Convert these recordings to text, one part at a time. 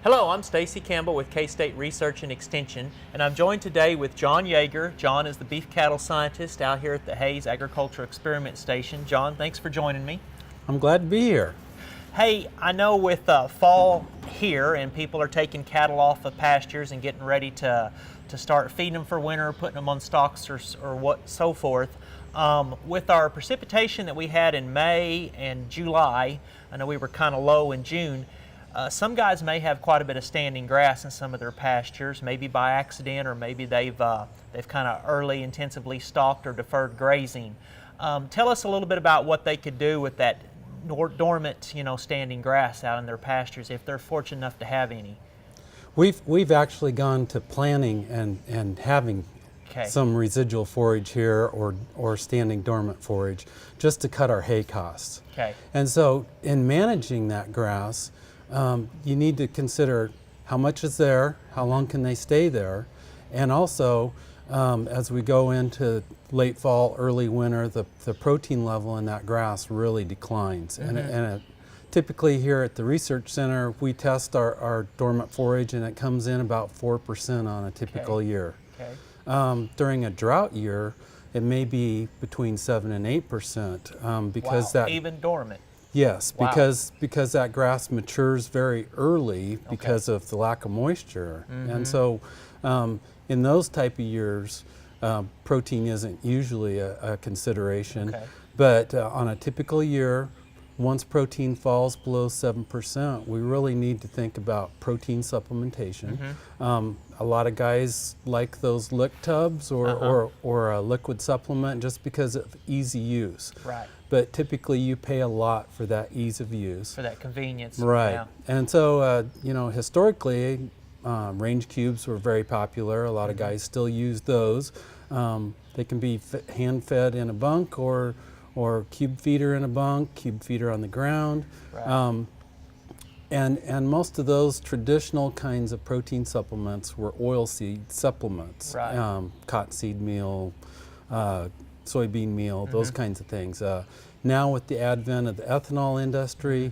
Hello, I'm Stacy Campbell with K-State Research and Extension, and I'm joined today with John Jaeger. John is the beef cattle scientist out here at the Hayes Agriculture Experiment Station. John, thanks for joining me. I'm glad to be here. Hey, I know with fall here and people are taking cattle off of pastures and getting ready to start feeding them for winter, putting them on stocks or what so forth. With our precipitation that we had in May and July, I know we were kind of low in June. Some guys may have quite a bit of standing grass in some of their pastures, maybe by accident, or maybe they've kind of early intensively stalked or deferred grazing. Tell us a little bit about what they could do with that dormant, standing grass out in their pastures if they're fortunate enough to have any. We've actually gone to planting and having some residual forage here or standing dormant forage just to cut our hay costs. Okay. And so in managing that grass, you need to consider how much is there, how long can they stay there, and also as we go into late fall, early winter, the protein level in that grass really declines. Mm-hmm. And typically here at the research center, we test our dormant forage and it comes in about 4% on a typical year. Okay. During a drought year, it may be between 7 and 8% because that even dormant. Yes, Wow. because that grass matures very early because of the lack of moisture. Mm-hmm. And so in those type of years, protein isn't usually a consideration. Okay. But on a typical year, once protein falls below 7%, we really need to think about protein supplementation. Mm-hmm. A lot of guys like those lick tubs or a liquid supplement just because of easy use. Right. But typically you pay a lot for that ease of use. For that convenience. Right. Yeah. And so, historically, range cubes were very popular. A lot of guys still use those. They can be hand-fed in a bunk or cube feeder in a bunk, cube feeder on the ground. Right. And most of those traditional kinds of protein supplements were oilseed supplements. Right. Cottonseed meal, soybean meal, those kinds of things. Now with the advent of the ethanol industry,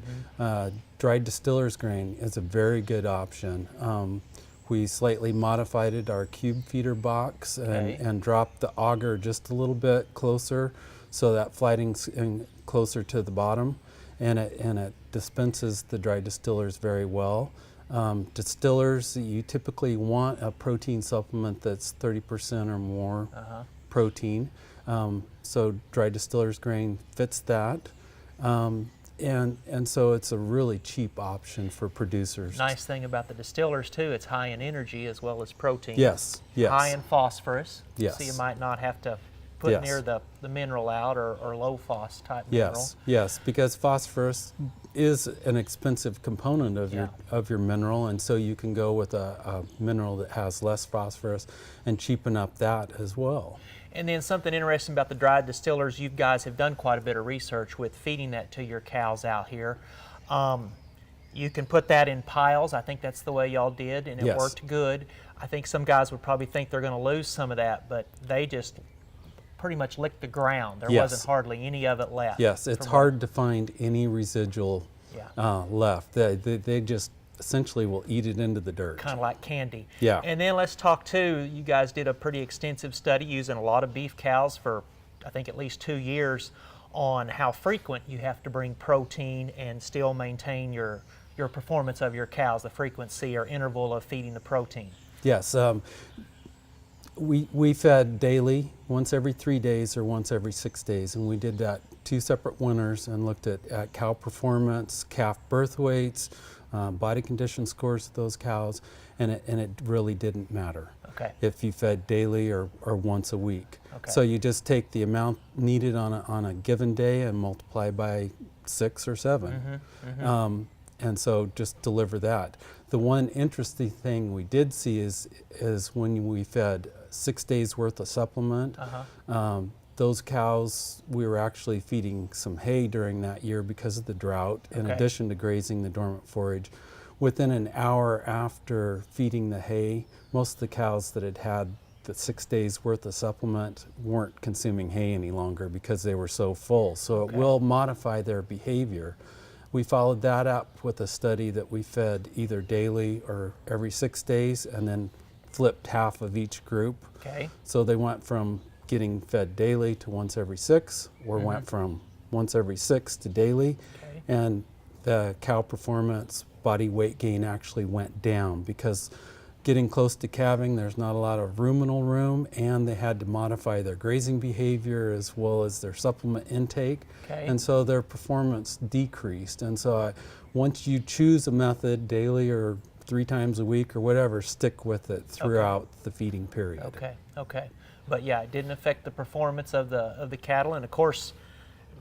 dried distillers grain is a very good option. We slightly modified it, our cube feeder box, and dropped the auger just a little bit closer so that flighting's closer to the bottom, and it dispenses the dried distillers very well. Distillers, you typically want a protein supplement that's 30% or more protein. So dry distillers grain fits that. And so it's a really cheap option for producers. Nice thing about the distillers too, it's high in energy as well as protein. Yes, yes. High in phosphorus. Yes. So you might not have to put near the mineral out or low phos type mineral. Yes, because phosphorus is an expensive component of your mineral, and so you can go with a mineral that has less phosphorus and cheapen up that as well. And then something interesting about the dried distillers, you guys have done quite a bit of research with feeding that to your cows out here. You can put that in piles. I think that's the way y'all did, and it worked good. I think some guys would probably think they're going to lose some of that, but they just pretty much licked the ground. There wasn't hardly any of it left. Yes, it's hard to find any residual left. They just essentially will eat it into the dirt. Kind of like candy. Yeah. And then let's talk too, you guys did a pretty extensive study using a lot of beef cows for I think at least 2 years on how frequent you have to bring protein and still maintain your performance of your cows, the frequency or interval of feeding the protein. Yes. We fed daily, once every 3 days or once every 6 days, and we did that 2 separate winters and looked at cow performance, calf birth weights, body condition scores of those cows, and it really didn't matter if you fed daily or once a week. So you just take the amount needed on a given day and multiply by 6 or 7. And so just deliver that. The one interesting thing we did see is when we fed 6 days worth of supplement, those cows, we were actually feeding some hay during that year because of the drought, in addition to grazing the dormant forage. Within an hour after feeding the hay, most of the cows that had had the 6 days worth of supplement weren't consuming hay any longer because they were so full. So it will modify their behavior We followed that up with a study that we fed either daily or every 6 days, and then flipped half of each group. Okay. So they went from getting fed daily to once every 6, or went from once every 6 to daily. Okay. And the cow performance, body weight gain actually went down because getting close to calving, there's not a lot of ruminal room, and they had to modify their grazing behavior as well as their supplement intake. Okay. And so their performance decreased. And so once you choose a method, daily or 3 times a week or whatever, stick with it throughout the feeding period. Okay, okay. But yeah, it didn't affect the performance of the cattle, and of course,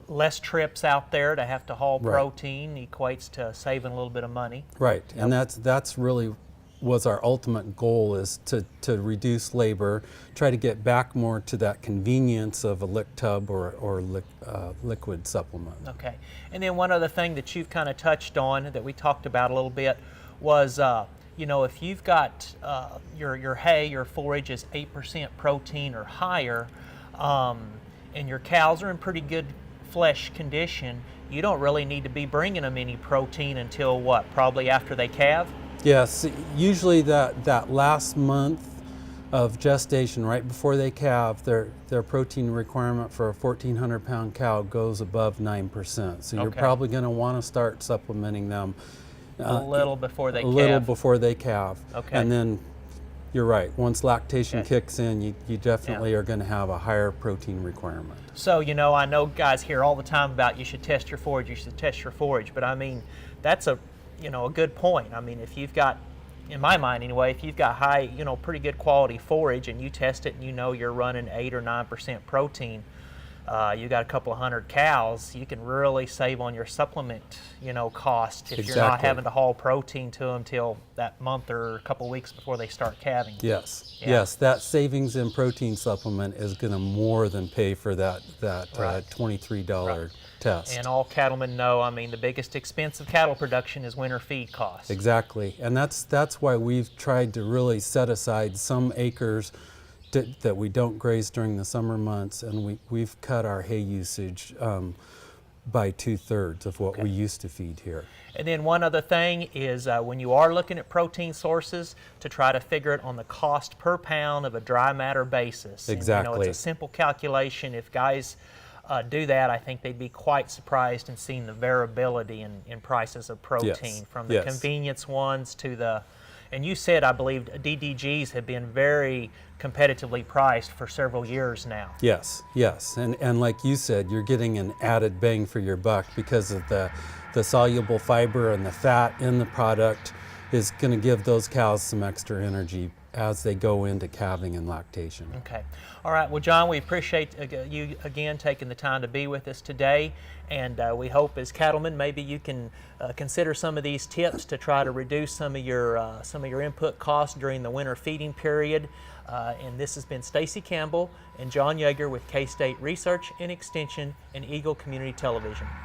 less trips out there to have to haul protein equates to saving a little bit of money. Right, and that's really was our ultimate goal, is to reduce labor, try to get back more to that convenience of a lick tub or liquid supplement. Okay, and then one other thing that you've kind of touched on that we talked about a little bit was, you know, if you've got your hay, your forage is 8% protein or higher, and your cows are in pretty good flesh condition, you don't really need to be bringing them any protein until what, probably after they calve? Yes, usually that last month of gestation, right before they calve, their protein requirement for a 1,400 pound cow goes above 9%. So you're probably going to want to start supplementing them a little before they calve. A little before they calve. Okay. And then you're right, once lactation kicks in, you definitely are going to have a higher protein requirement. So, you know, I know guys hear all the time about you should test your forage, you should test your forage, but I mean, that's a good point. I mean, if you've got, in my mind anyway, if you've got high, pretty good quality forage and you test it and you know you're running 8 or 9% protein, you got a couple of hundred cows, you can really save on your supplement, cost if you're not having to haul protein to them till that month or a couple of weeks before they start calving. Yes, yes, that savings in protein supplement is going to more than pay for that $23 test. And all cattlemen know, I mean, the biggest expense of cattle production is winter feed costs. Exactly, and that's why we've tried to really set aside some acres that we don't graze during the summer months, and we've cut our hay usage by 2/3 of what we used to feed here. And then one other thing is when you are looking at protein sources, to try to figure it on the cost per pound of a dry matter basis. Exactly. And, it's a simple calculation. If guys do that, I think they'd be quite surprised in seeing the variability in prices of protein, from the convenience ones to the, and you said, I believe, DDGs have been very competitively priced for several years now. Yes, yes, and like you said, you're getting an added bang for your buck because of the soluble fiber and the fat in the product is going to give those cows some extra energy as they go into calving and lactation. Okay. All right. Well, John, we appreciate you again taking the time to be with us today, and we hope as cattlemen maybe you can consider some of these tips to try to reduce some of your input costs during the winter feeding period. And this has been Stacy Campbell and John Jaeger with K-State Research and Extension and Eagle Community Television.